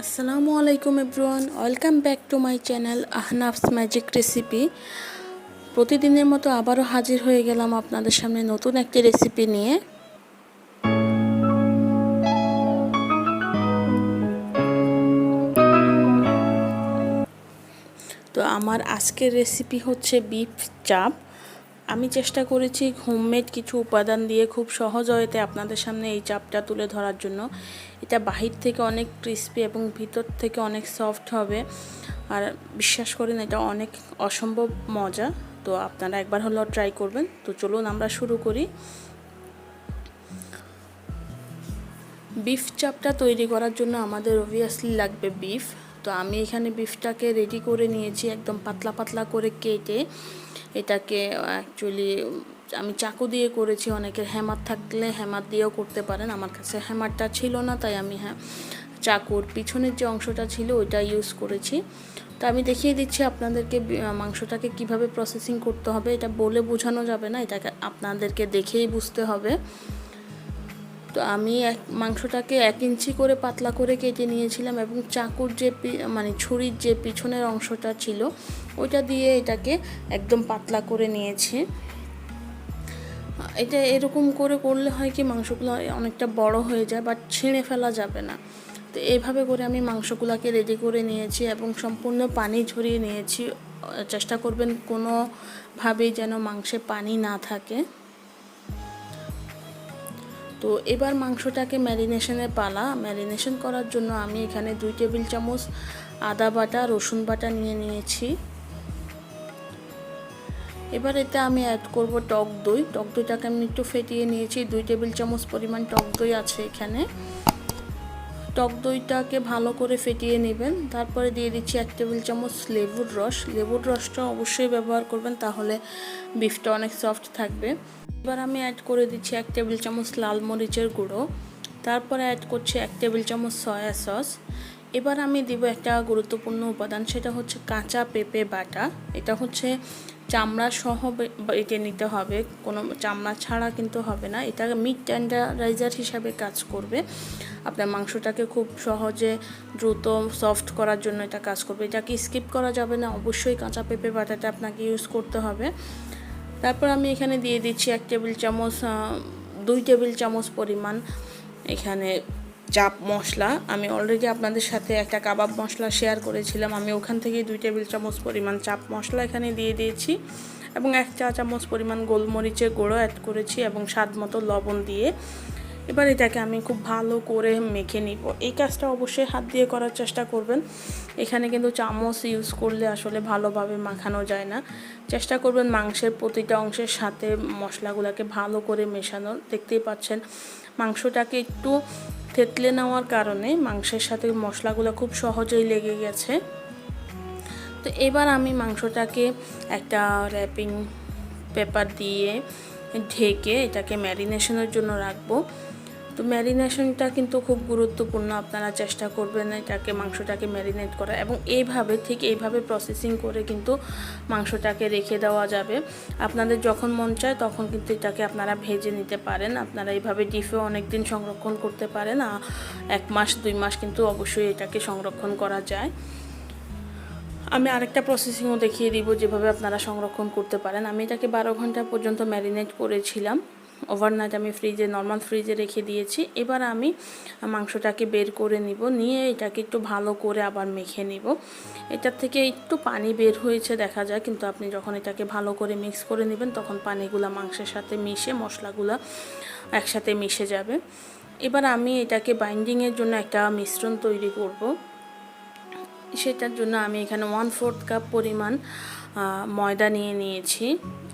আসসালামু আলাইকুম everyone, welcome back to my channel Ahnaf's magic recipe. প্রতিদিনের মতো আবারও হাজির হয়ে গেলাম আপনাদের সামনে নতুন একটি রেসিপি নিয়ে। তো আমার আজকের রেসিপি হচ্ছে বিফ চাপ। আমি চেষ্টা করেছি হোমমেড কিছু উপাদান দিয়ে খুব সহজ ওয়েতে আপনাদের সামনে এই চাপটা তুলে ধরার জন্য। এটা বাহির থেকে অনেক ক্রিস্পি এবং ভিতর থেকে অনেক সফট হবে, আর বিশ্বাস করেন এটা অনেক অসম্ভব মজা। তো আপনারা একবার হলেও ট্রাই করবেন। তো চলুন আমরা শুরু করি। বিফ চাপটা তৈরি করার জন্য আমাদের অবভিয়াসলি লাগবে বিফ। তো আমি এখানে বিফটাকে রেডি করে নিয়েছি, একদম পাতলা পাতলা করে কেটে। এটাকে অ্যাকচুয়ালি আমি চাকু দিয়ে করেছি, অনেকের হ্যামার থাকলে হ্যামার দিয়েও করতে পারেন। আমার কাছে হ্যামারটা ছিল না, তাই আমি চাকুর পিছনের যে অংশটা ছিল ওইটা ইউজ করেছি। তো আমি দেখিয়ে দিচ্ছি আপনাদেরকে মাংসটাকে কিভাবে প্রসেসিং করতে হবে। এটা বলে বোঝানো যাবে না, এটাকে আপনাদেরকে দেখেই বুঝতে হবে। তো আমি মাংসটাকে 1 ইঞ্চি করে পাতলা করে কেটে নিয়েছিলাম এবং চাকুর যে ছুরির যে পিছনের অংশটা ছিল ওইটা দিয়ে এটাকে একদম পাতলা করে নিয়েছি। এটা এরকম করে করলে হয় কি, মাংসগুলো অনেকটা বড় হয়ে যায়, বাট ছিঁড়ে ফেলা যাবে না। তো এইভাবে করে আমি মাংসগুলোকে রেডি করে নিয়েছি এবং সম্পূর্ণ পানি ঝরিয়ে নিয়েছি। চেষ্টা করবেন কোনোভাবেই যেন মাংসে পানি না থাকে। তো এবার মাংসটাকে ম্যারিনেশনের পালা। ম্যারিনেশন করার জন্য আমি এখানে 2 টেবিল চামচ আদা বাটা, রসুন বাটা নিয়ে নিয়েছি। এবার এতে আমি অ্যাড করব টক দই। টক দইটাকে আমি একটু ফেটিয়ে নিয়েছি, 2 টেবিল চামচ পরিমাণ টক দই আছে এখানে। টক দইটাকে ভালো করে ফেটিয়ে নেবেন। তারপরে দিয়ে দিচ্ছি 1 টেবিল চামচ লেবুর রস। লেবুর রসটা অবশ্যই ব্যবহার করবেন, তাহলে বিফটা অনেক সফট থাকবে। এবার আমি অ্যাড করে দিচ্ছি 1 টেবিল চামচ লাল মরিচের গুঁড়ো। তারপরে অ্যাড করছি 1 টেবিল চামচ সয়া সস। এবার আমি দিব একটা গুরুত্বপূর্ণ উপাদান, সেটা হচ্ছে কাঁচা পেঁপে বাটা। এটা হচ্ছে চামড়া সহ বেটে নিতে হবে, কোনো চামড়া ছাড়া কিন্তু হবে না। এটা মিট টেন্ডারাইজার হিসাবে কাজ করবে, আপনার মাংসটাকে খুব সহজে দ্রুত সফট করার জন্য এটা কাজ করবে। এটাকে স্কিপ করা যাবে না, অবশ্যই কাঁচা পেঁপে বাটাটা আপনাকে ইউজ করতে হবে। তারপর আমি এখানে দিয়ে দিচ্ছি 2 টেবিল চামচ পরিমাণ এখানে চাপ মশলা। আমি অলরেডি আপনাদের সাথে একটা কাবাব মশলা শেয়ার করেছিলাম, আমি ওখান থেকে 2 টেবিল চামচ পরিমাণ চাপ মশলা এখানে দিয়ে দিয়েছি এবং 1 চা চামচ পরিমাণ গোলমরিচের গুঁড়ো অ্যাড করেছি এবং স্বাদ মতো লবণ দিয়ে এবার এটাকে আমি খুব ভালো করে মেখে নিব। এই কাজটা অবশ্যই হাত দিয়ে করার চেষ্টা করবেন। এখানে কিন্তু চামচ ইউজ করলে আসলে ভালোভাবে মাখানো যায় না। চেষ্টা করবেন মাংসের প্রতিটা অংশের সাথে মশলাগুলোকে ভালো করে মেশানোর। দেখতেই পাচ্ছেন মাংসটাকে একটু থেতলে নেওয়ার কারণে মাংসের সাথে মশলাগুলো খুব সহজেই লেগে গেছে। তো এবার আমি মাংসটাকে একটা র্যাপিং পেপার দিয়ে ঢেকে এটাকে ম্যারিনেশনের জন্য রাখবো। তো ম্যারিনেশনটা কিন্তু খুব গুরুত্বপূর্ণ, আপনারা চেষ্টা করবেন এটাকে মাংসটাকে ম্যারিনেট করা এবং এইভাবে প্রসেসিং করে কিন্তু মাংসটাকে রেখে দেওয়া যাবে। আপনাদের যখন মন চায় তখন কিন্তু এটাকে আপনারা ভেজে নিতে পারেন। আপনারা এইভাবে ডিপে অনেক দিন সংরক্ষণ করতে পারেন, 1 মাস 2 মাস কিন্তু অবশ্যই এটাকে সংরক্ষণ করা যায়। আমি আরেকটা প্রসেসিংও দেখিয়ে দিব যেভাবে আপনারা সংরক্ষণ করতে পারেন। আমি এটাকে 12 ঘন্টা পর্যন্ত ম্যারিনেট করেছিলাম। ওভারনাইট আমি নর্মাল ফ্রিজে রেখে দিয়েছি। এবার আমি মাংসটাকে বের করে নিয়ে এটাকে একটু ভালো করে আবার মেখে নিব। এটার থেকে একটু পানি বের হয়েছে দেখা যায়, কিন্তু আপনি যখন এটাকে ভালো করে মিক্স করে নেবেন তখন পানিগুলো মাংসের সাথে মিশে মশলাগুলো একসাথে মিশে যাবে। এবার আমি এটাকে বাইন্ডিংয়ের জন্য একটা মিশ্রণ তৈরি করব। সেটার জন্য আমি এখানে 1/4 কাপ পরিমাণ ময়দা নিয়ে নিয়েছি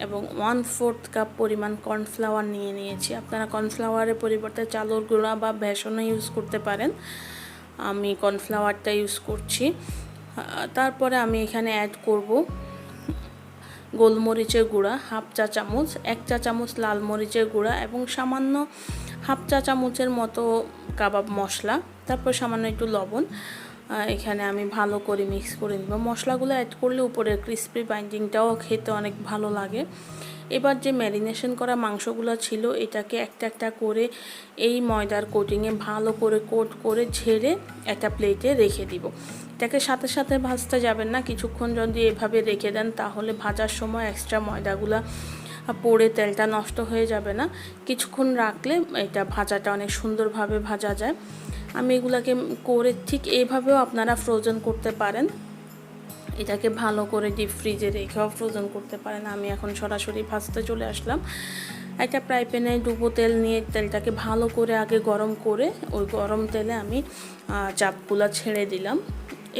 এবং 1/4 কাপ পরিমাণ কর্নফ্লাওয়ার নিয়ে নিয়েছি। আপনারা কর্নফ্লাওয়ারের পরিবর্তে চালের গুঁড়া বা বেসনও ইউজ করতে পারেন, আমি কর্নফ্লাওয়ারটা ইউজ করছি। তারপরে আমি এখানে অ্যাড করব গোলমরিচের গুঁড়া 1/2 চা চামচ, 1 চা চামচ লাল মরিচের গুঁড়া এবং সামান্য 1/2 চা চামচের মতো কাবাব মশলা, তারপর সামান্য একটু লবণ। এখানে আমি ভালো করে মিক্স করে নিব। মশলাগুলো অ্যাড করলে উপরে ক্রিসপি বাইন্ডিংটাও খেতে অনেক ভালো লাগে। এবার যে ম্যারিনেশন করা মাংসগুলো ছিল এটাকে একটা একটা করে এই ময়দার কোটিংয়ে ভালো করে কোট করে ঝেড়ে একটা প্লেটে রেখে দিব। এটাকে সাথে সাথে ভাজতে যাবেন না, কিছুক্ষণ যদি এভাবে রেখে দেন তাহলে ভাজার সময় এক্সট্রা ময়দাগুলো পড়ে তেলটা নষ্ট হয়ে যাবে না। কিছুক্ষণ রাখলে এটা ভাজাটা অনেক সুন্দরভাবে ভাজা যায়। আমি এগুলাকে করে ঠিক এইভাবেও আপনারা ফ্রোজেন করতে পারেন, এটাকে ভালো করে ডিপ ফ্রিজে রেখেও ফ্রোজেন করতে পারেন। আমি এখন সরাসরি ভাজতে চলে আসলাম। একটা ফ্রাই প্যানে ডুবো তেল নিয়ে তেলটাকে ভালো করে আগে গরম করে ওই গরম তেলে আমি চাপগুলো ছেড়ে দিলাম।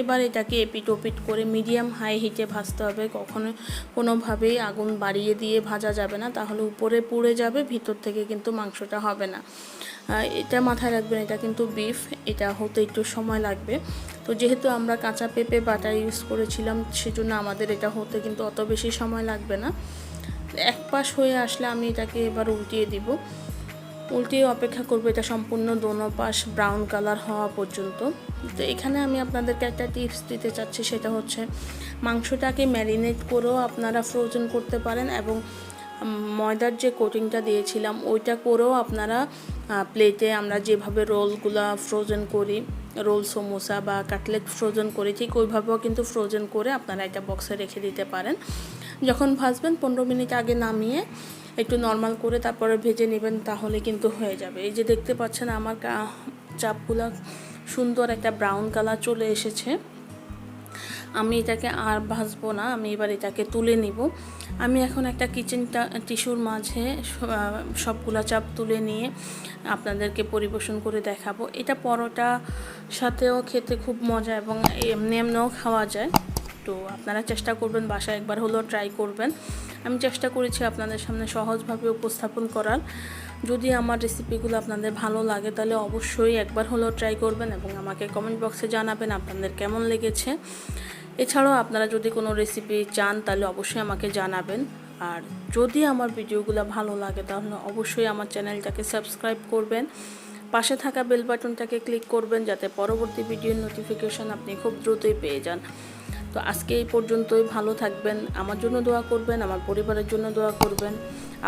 এবার এটাকে এপিট ওপিট করে মিডিয়াম হাই হিটে ভাজতে হবে। কখনো কোনোভাবেই আগুন বাড়িয়ে দিয়ে ভাজা যাবে না, তাহলে উপরে পুড়ে যাবে, ভিতর থেকে কিন্তু মাংসটা হবে না। এটা মাথায় রাখবেন, এটা কিন্তু বিফ, এটা হতে একটু সময় লাগবে। তো যেহেতু আমরা কাঁচা পেঁপে বাটার ইউজ করেছিলাম সেজন্য আমাদের এটা হতে কিন্তু অত বেশি সময় লাগবে না। এক পাশ হয়ে আসলে আমি এটাকে এবার উল্টিয়ে দিব, উল্টিয়ে অপেক্ষা করব এটা সম্পূর্ণ দোনো পাশ ব্রাউন কালার হওয়া পর্যন্ত। তো এখানে আমি আপনাদেরকে একটা টিপস দিতে চাচ্ছি, সেটা হচ্ছে মাংসটাকে ম্যারিনেট করেও আপনারা ফ্রোজেন করতে পারেন এবং ময়দার যে কোটিংটা দিয়েছিলাম ওইটা করেও আপনারা প্লেটে আমরা যেভাবে রোলগুলো ফ্রোজেন করি, রোল সমোসা বা কাটলেট ফ্রোজেন করি, ঠিক ওইভাবেও কিন্তু ফ্রোজেন করে আপনারা একটা বক্সে রেখে দিতে পারেন। যখন ভাজবেন 15 মিনিট আগে নামিয়ে একটু নর্মাল করে তারপরে ভেজে নেবেন, তাহলে কিন্তু হয়ে যাবে। এই যে দেখতে পাচ্ছেন আমার চাপগুলো সুন্দর একটা ব্রাউন কালার চলে এসেছে। আমি এটাকে আর ভাজবো না, আমি এবার এটাকে তুলে নিব। আমি এখন একটা কিচেন টিস্যুর মাঝে সবগুলা চাপ তুলে নিয়ে আপনাদেরকে পরিবেশন করে দেখাবো। এটা পরোটা সাথেও খেতে খুব মজা এবং এমনি এমনিও খাওয়া যায়। তো আপনারা চেষ্টা করবেন, বাসায় একবার হলেও ট্রাই করবেন। আমি চেষ্টা করেছি আপনাদের সামনে সহজভাবে উপস্থাপন করার। যদি আমার রেসিপিগুলো আপনাদের ভালো লাগে তাহলে অবশ্যই একবার হলেও ট্রাই করবেন এবং আমাকে কমেন্ট বক্সে জানাবেন আপনাদের কেমন লেগেছে। এছাড়াও আপনারা যদি কোনো রেসিপি চান তাহলে অবশ্যই আমাকে জানাবেন। আর যদি আমার ভিডিওগুলো ভালো লাগে তাহলে অবশ্যই আমার চ্যানেলটাকে সাবস্ক্রাইব করবেন, পাশে থাকা বেল বাটনটাকে ক্লিক করবেন যাতে পরবর্তী ভিডিওর নোটিফিকেশন আপনি খুব দ্রুতই পেয়ে যান। তো আজকে এই পর্যন্তই, ভালো থাকবেন, আমার জন্য দোয়া করবেন, আমার পরিবারের জন্য দোয়া করবেন।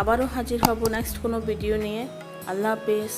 আবারও হাজির হব নেক্সট কোনো ভিডিও নিয়ে। আল্লাহ হাফেজ।